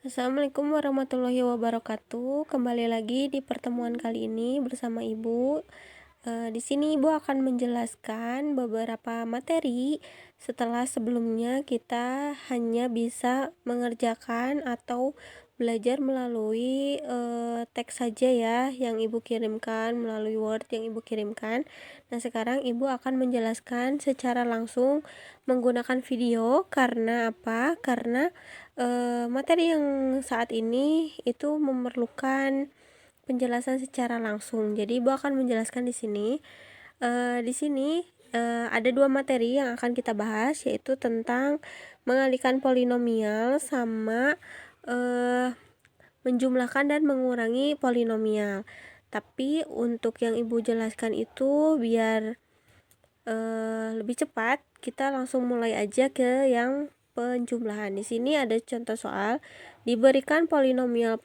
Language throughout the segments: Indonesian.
Assalamualaikum warahmatullahi wabarakatuh. Kembali lagi di pertemuan kali ini bersama Ibu. Di sini Ibu akan menjelaskan beberapa materi setelah sebelumnya kita hanya bisa mengerjakan atau belajar melalui teks saja ya yang Ibu kirimkan, melalui Word yang Ibu kirimkan. Nah, sekarang Ibu akan menjelaskan secara langsung menggunakan video. Karena apa? Karena materi yang saat ini itu memerlukan penjelasan secara langsung. Jadi Ibu akan menjelaskan di sini. Ada dua materi yang akan kita bahas, yaitu tentang mengalihkan polinomial sama menjumlahkan dan mengurangi polinomial. Tapi untuk yang Ibu jelaskan itu biar lebih cepat, kita langsung mulai aja ke yang penjumlahan. Di sini ada contoh soal, diberikan polinomial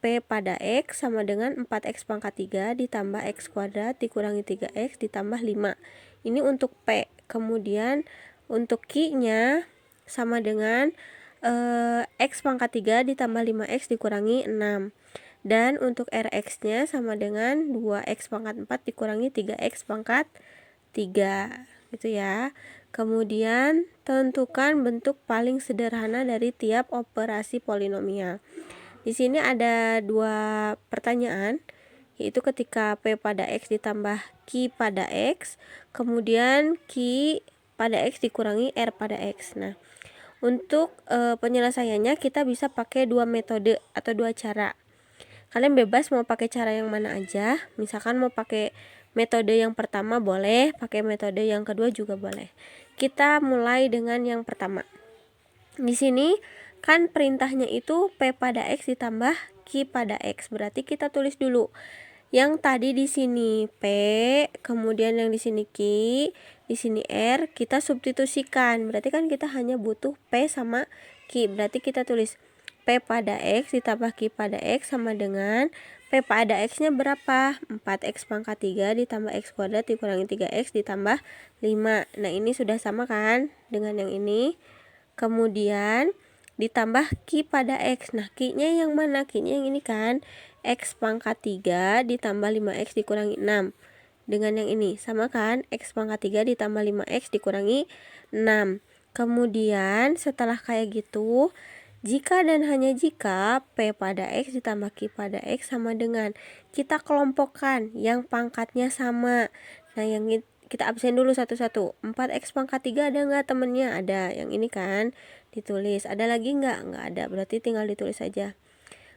P pada X sama dengan 4X pangkat 3 ditambah X kuadrat dikurangi 3X ditambah 5. Ini untuk P. Kemudian untuk Q-nya sama dengan X pangkat 3 ditambah 5X dikurangi 6. Dan untuk Rx-nya sama dengan 2X pangkat 4 dikurangi 3X pangkat 3. Gitu ya. Kemudian tentukan bentuk paling sederhana dari tiap operasi polinomial. Di sini ada dua pertanyaan, yaitu ketika P pada X ditambah Q pada X, kemudian Q pada X dikurangi R pada X. Nah, untuk penyelesaiannya kita bisa pakai dua metode atau dua cara. Kalian bebas mau pakai cara yang mana aja. Misalkan mau pakai metode yang pertama boleh, pakai metode yang kedua juga boleh. Kita mulai dengan yang pertama. Di sini kan perintahnya itu P pada X ditambah Q pada X. Berarti kita tulis dulu yang tadi di sini P, kemudian yang di sini Q, di sini R, kita substitusikan. Berarti kan kita hanya butuh P sama Q. Berarti kita tulis P pada X ditambah Q pada X sama dengan P pada X-nya berapa? 4X pangkat 3 ditambah X kuadrat dikurangi 3X ditambah 5. Nah, ini sudah sama kan dengan yang ini. Kemudian ditambah Q pada X. Nah, Q-nya yang mana? Q-nya yang ini kan. X pangkat 3 ditambah 5X dikurangi 6. Dengan yang ini, sama kan? X pangkat 3 ditambah 5X dikurangi 6. Kemudian setelah kayak gitu, jika dan hanya jika P pada X ditambah Q pada X sama dengan, kita kelompokkan yang pangkatnya sama. Nah, yang kita absen dulu satu-satu. 4X pangkat 3 ada nggak temennya? Ada. Yang ini kan ditulis. Ada lagi nggak? Nggak ada. Berarti tinggal ditulis saja.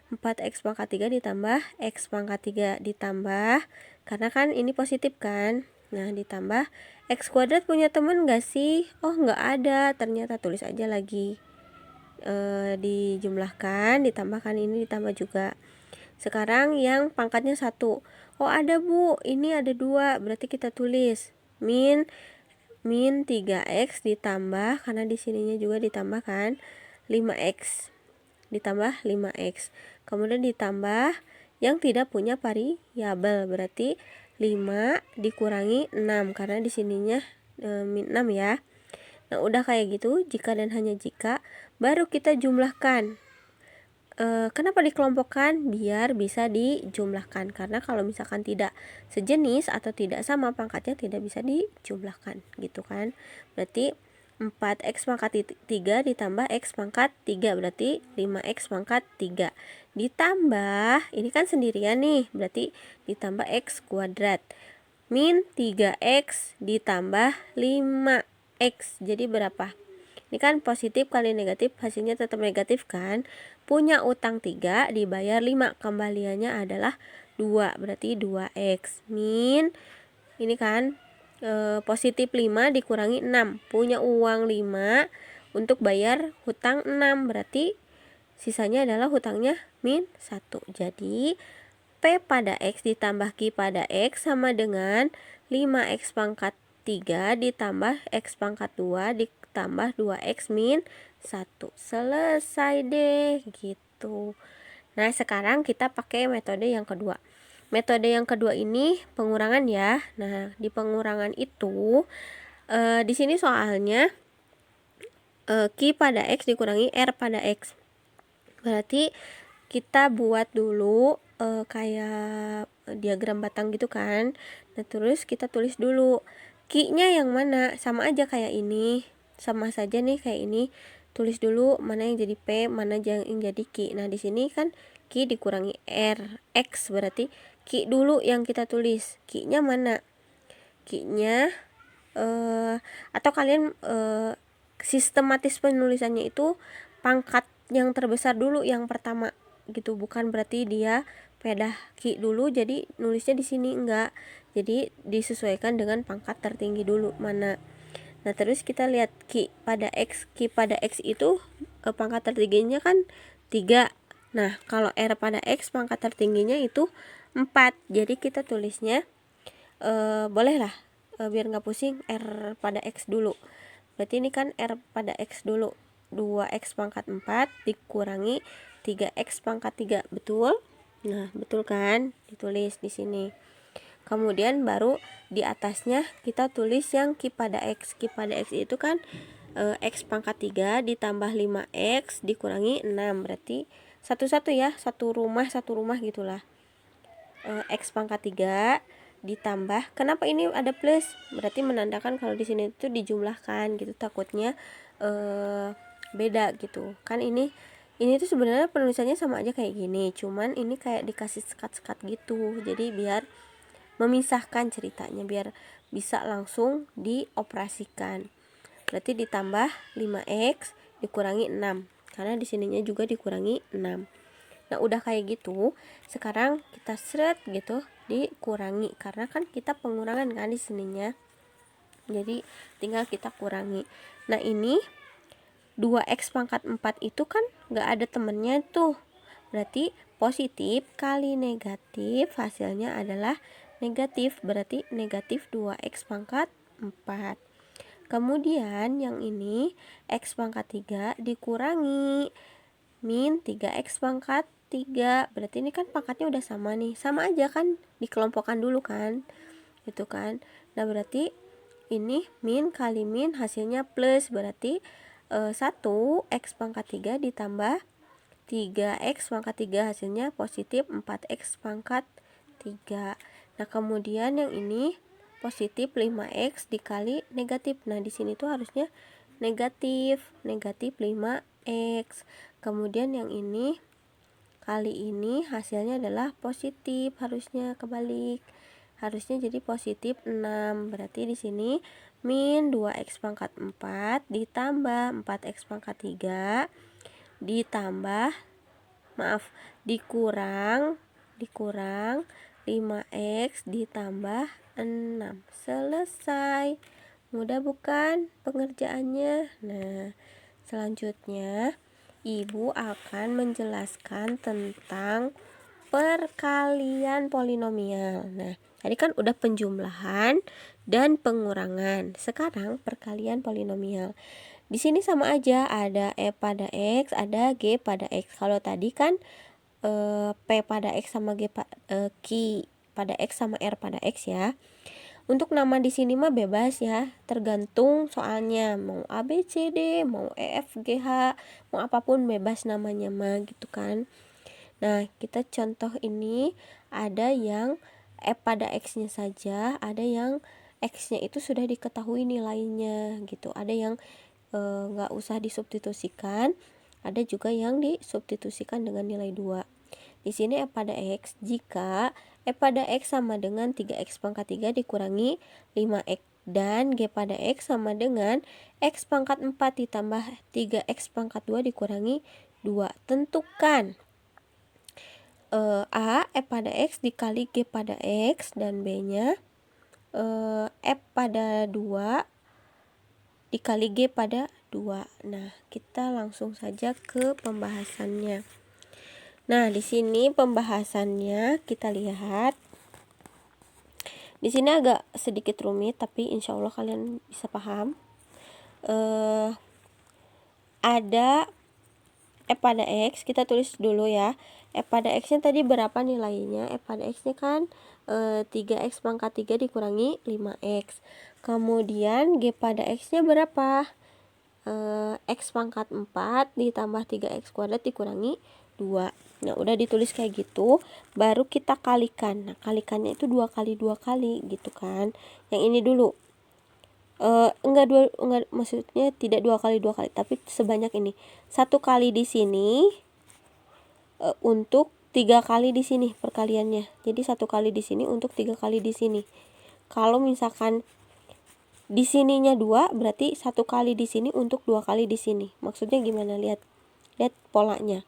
4X pangkat 3 ditambah X pangkat 3 ditambah, karena kan ini positif kan. Nah, ditambah X kuadrat punya temen nggak sih? Oh, nggak ada. Ternyata tulis aja lagi. Dijumlahkan, ditambahkan ini ditambah juga. Sekarang yang pangkatnya 1. Oh, ada Bu, ini ada 2. Berarti kita tulis min 3X ditambah, karena di sininya juga ditambahkan 5X ditambah 5X. Kemudian ditambah yang tidak punya variabel, berarti 5 dikurangi 6 karena di sininya min 6 ya. Nah, udah kayak gitu, jika dan hanya jika, baru kita jumlahkan. Kenapa dikelompokkan? Biar bisa dijumlahkan, karena kalau misalkan tidak sejenis atau tidak sama pangkatnya tidak bisa dijumlahkan gitu kan. Berarti 4X pangkat 3 ditambah X pangkat 3 berarti 5X pangkat 3 ditambah, ini kan sendirian nih, berarti ditambah X kuadrat min 3X ditambah 5X, jadi berapa? Ini kan positif kali negatif, hasilnya tetap negatif kan. Punya utang 3 dibayar 5, kembaliannya adalah 2, berarti 2X min, ini kan positif 5 dikurangi 6, punya uang 5 untuk bayar hutang 6, berarti sisanya adalah hutangnya min 1. Jadi P pada X ditambah Q pada X sama dengan 5X pangkat 3 ditambah X pangkat 2 ditambah 2X min 1. Selesai deh gitu. Nah, sekarang kita pakai metode yang kedua. Metode yang kedua ini pengurangan ya. Nah, di pengurangan itu di sini soalnya Q pada X dikurangi R pada X. Berarti kita buat dulu kayak diagram batang gitu kan. Nah terus kita tulis dulu Q-nya yang mana, sama aja kayak ini, sama saja nih kayak ini. Tulis dulu mana yang jadi P, mana yang jadi Q. Nah di sini kan Q dikurangi R, X, berarti Q dulu yang kita tulis. Q-nya mana? Q-nya atau kalian sistematis penulisannya itu pangkat yang terbesar dulu yang pertama gitu, bukan berarti dia pedah Q dulu jadi nulisnya di sini, enggak. Jadi disesuaikan dengan pangkat tertinggi dulu mana. Nah terus kita lihat Q pada X itu pangkat tertingginya kan 3. Nah kalau R pada X pangkat tertingginya itu 4. Jadi kita tulisnya bolehlah biar nggak pusing R pada X dulu. Berarti ini kan R pada X dulu, 2X pangkat 4 dikurangi 3X pangkat 3, betul? Nah betul kan, ditulis di sini. Kemudian baru di atasnya kita tulis yang Q pada X. Q pada X itu kan X pangkat 3 ditambah 5X dikurangi 6. Berarti satu-satu ya, satu rumah gitulah. X pangkat 3 ditambah, kenapa ini ada plus? Berarti menandakan kalau di sini itu dijumlahkan gitu, takutnya beda gitu. Kan ini tuh sebenarnya penulisannya sama aja kayak gini, cuman ini kayak dikasih sekat-sekat gitu. Jadi biar memisahkan ceritanya, biar bisa langsung dioperasikan. Berarti ditambah 5X dikurangi 6. Karena di sininya juga dikurangi 6. Nah udah kayak gitu, sekarang kita seret gitu dikurangi, karena kan kita pengurangan kan di sininya. Jadi tinggal kita kurangi. Nah ini 2X pangkat 4 itu kan gak ada temennya tuh. Berarti positif kali negatif hasilnya adalah negatif. Berarti negatif 2X pangkat 4. Kemudian yang ini X pangkat 3 dikurangi min 3X pangkat 3. Berarti ini kan pangkatnya udah sama nih. Sama aja kan, dikelompokkan dulu kan. Gitu kan. Nah berarti ini min kali min hasilnya plus. Berarti 1X pangkat 3 ditambah 3X pangkat 3 hasilnya positif 4X pangkat 3. Nah kemudian yang ini positif 5X dikali negatif. Nah di sini tuh harusnya negatif 5X. Kemudian yang ini kali ini hasilnya adalah positif, harusnya kebalik. Harusnya jadi positif 6. Berarti di sini min 2X pangkat 4 ditambah 4X pangkat 3 ditambah dikurang 5X ditambah 6. Selesai. Mudah bukan pengerjaannya? Nah selanjutnya Ibu akan menjelaskan tentang perkalian polinomial. Nah tadi kan udah penjumlahan dan pengurangan. Sekarang perkalian polinomial. Di sini sama aja, ada E pada X, ada G pada X. Kalau tadi kan P pada X sama Q pada X sama R pada X ya. Untuk nama di sini mah bebas ya, tergantung soalnya mau A B C D, mau E F G H, mau apapun bebas namanya mah gitu kan. Nah, kita contoh ini ada yang E pada X-nya saja, ada yang X-nya itu sudah diketahui nilainya gitu. Ada yang nggak usah disubstitusikan, ada juga yang disubstitusikan dengan nilai 2. Di sini E pada X, jika E pada X sama dengan 3X pangkat 3 dikurangi 5X dan G pada X sama dengan X pangkat 4 ditambah 3X pangkat 2 dikurangi 2. Tentukan A E pada X dikali G pada X dan B nya F pada 2 dikali G pada 2. Nah, kita langsung saja ke pembahasannya. Nah, di sini pembahasannya kita lihat. Di sini agak sedikit rumit, tapi insya Allah kalian bisa paham. Ada E pada X, kita tulis dulu ya. E pada X-nya tadi berapa nilainya? E pada X-nya kan 3X pangkat 3 dikurangi 5X. Kemudian G pada X-nya berapa? X pangkat 4 ditambah 3x kuadrat dikurangi 2. Nah, udah ditulis kayak gitu, baru kita kalikan. Nah, kalikannya itu 2 kali 2 kali gitu kan. Yang ini dulu. Enggak, maksudnya tidak 2 kali 2 kali, tapi sebanyak ini. 1 kali di sini untuk 3 kali di sini perkaliannya. Jadi 1 kali di sini untuk 3 kali di sini. Kalau misalkan di sininya 2, berarti 1 kali di sini untuk 2 kali di sini. Maksudnya gimana? Lihat polanya.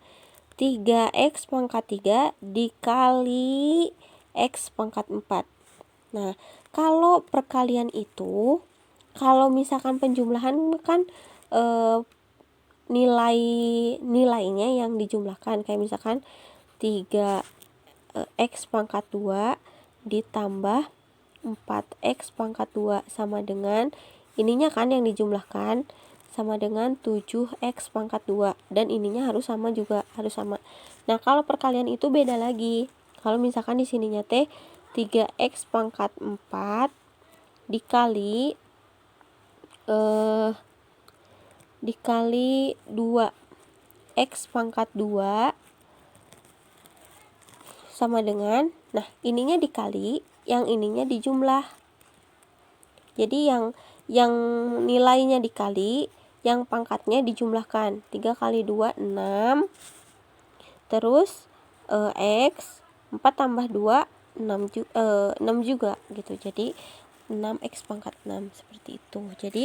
3x pangkat 3 dikali x pangkat 4. Nah, kalau perkalian itu, kalau misalkan penjumlahan kan nilainya yang dijumlahkan, kayak misalkan 3x pangkat 2 ditambah 4x pangkat 2 sama dengan ininya kan yang dijumlahkan sama dengan 7x pangkat 2, dan ininya harus sama juga, harus sama. Nah, kalau perkalian itu beda lagi. Kalau misalkan di sininya 3x pangkat 4 dikali 2x pangkat 2 sama dengan, nah ininya dikali, yang ininya dijumlah. Jadi yang nilainya dikali, yang pangkatnya dijumlahkan. 3 kali 2 6. Terus x 4 tambah 2 6 juga gitu. Jadi 6x pangkat 6 seperti itu. Jadi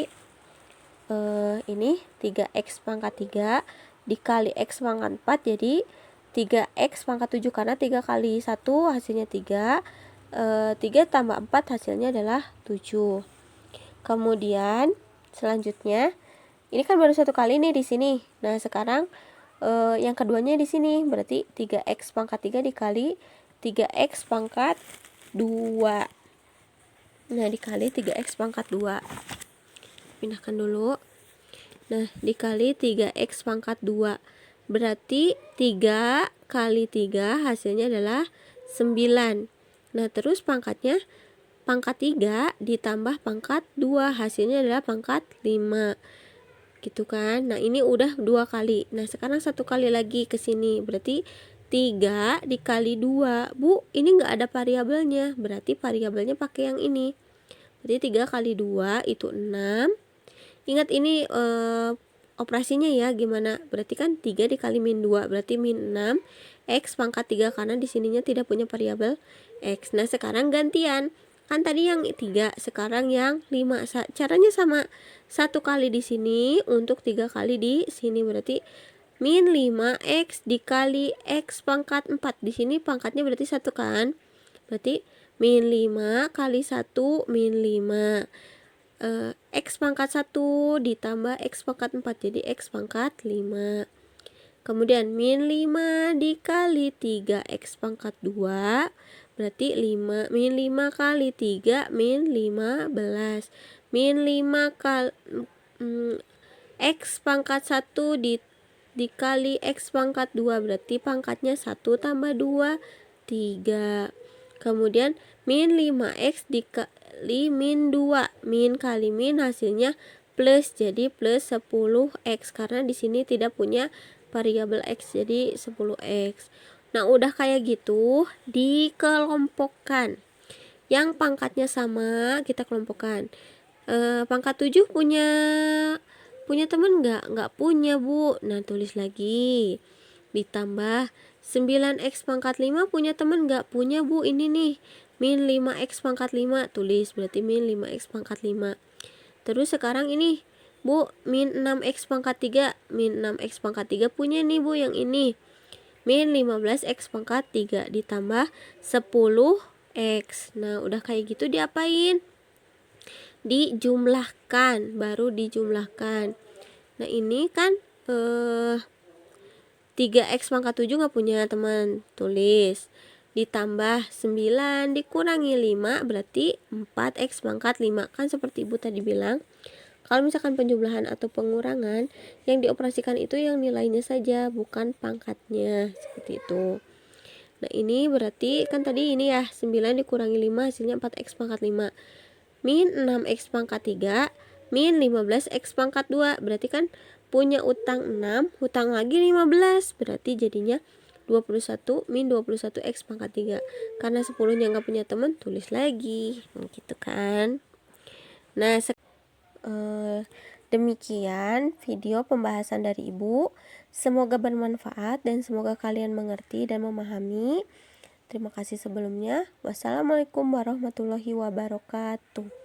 ini 3x pangkat 3 dikali x pangkat 4 jadi 3x pangkat 7, karena 3 kali 1 hasilnya 3. 3 tambah 4 hasilnya adalah 7. Kemudian selanjutnya ini kan baru 1 kali nih di sini. Nah, sekarang yang keduanya di sini, berarti 3x pangkat 3 dikali 3x pangkat 2. Nah, dikali 3x pangkat 2. Pindahkan dulu. Nah, dikali 3x pangkat 2. Berarti 3 kali 3 hasilnya adalah 9. Nah, terus pangkatnya pangkat 3 ditambah pangkat 2 hasilnya adalah pangkat 5. Gitu kan. Nah, ini udah 2 kali. Nah, sekarang 1 kali lagi ke sini. Berarti 3 dikali 2. Bu, ini enggak ada variabelnya. Berarti variabelnya pakai yang ini. Berarti 3 kali 2 itu 6. Ingat ini operasinya ya gimana. Berarti kan 3 dikali min 2. Berarti min 6. X pangkat 3 karena di sininya tidak punya variabel X. Nah, sekarang gantian. Kan tadi yang 3, sekarang yang 5. Caranya sama. 1 kali di sini untuk 3 kali di sini. Berarti min 5x dikali x pangkat 4. Di sini pangkatnya berarti 1 kan. Berarti min 5 kali 1 min 5. X pangkat 1 ditambah X pangkat 4. Jadi X pangkat 5. Kemudian min 5 dikali 3X pangkat 2. Berarti min 5 kali 3 min 15. Min 5 kali X pangkat 1 dikali X pangkat 2. Berarti pangkatnya 1 tambah 2 3. Kemudian min 5x dikali min 2. Min kali min hasilnya plus, jadi plus 10x karena di sini tidak punya variabel x, jadi 10x. Nah, udah kayak gitu dikelompokkan. Yang pangkatnya sama kita kelompokkan. Pangkat 7 punya teman enggak? Enggak punya, Bu. Nah, tulis lagi. Ditambah 9x pangkat 5 punya teman enggak? Punya, Bu. Ini nih. Min 5x pangkat 5. Tulis, berarti min 5x pangkat 5. Terus sekarang ini, Bu, min 6x pangkat 3. Min 6x pangkat 3 punya nih, Bu, yang ini. Min 15x pangkat 3 ditambah 10x. Nah, udah kayak gitu diapain? Dijumlahkan, baru dijumlahkan. Nah, ini kan 3x pangkat 7 nggak punya teman, tulis. Ditambah 9 dikurangi 5 berarti 4x pangkat 5. Kan seperti Ibu tadi bilang, kalau misalkan penjumlahan atau pengurangan, yang dioperasikan itu yang nilainya saja, bukan pangkatnya, seperti itu. Nah, ini berarti kan tadi ini ya, 9 dikurangi 5 hasilnya 4x pangkat 5. Min 6x pangkat 3 min 15 X pangkat 2. Berarti kan punya utang 6, hutang lagi 15. Berarti jadinya 21 min 21 X pangkat 3. Karena 10-nya nggak punya teman, tulis lagi. Gitu kan. Nah, demikian video pembahasan dari Ibu. Semoga bermanfaat dan semoga kalian mengerti dan memahami. Terima kasih sebelumnya. Wassalamualaikum warahmatullahi wabarakatuh.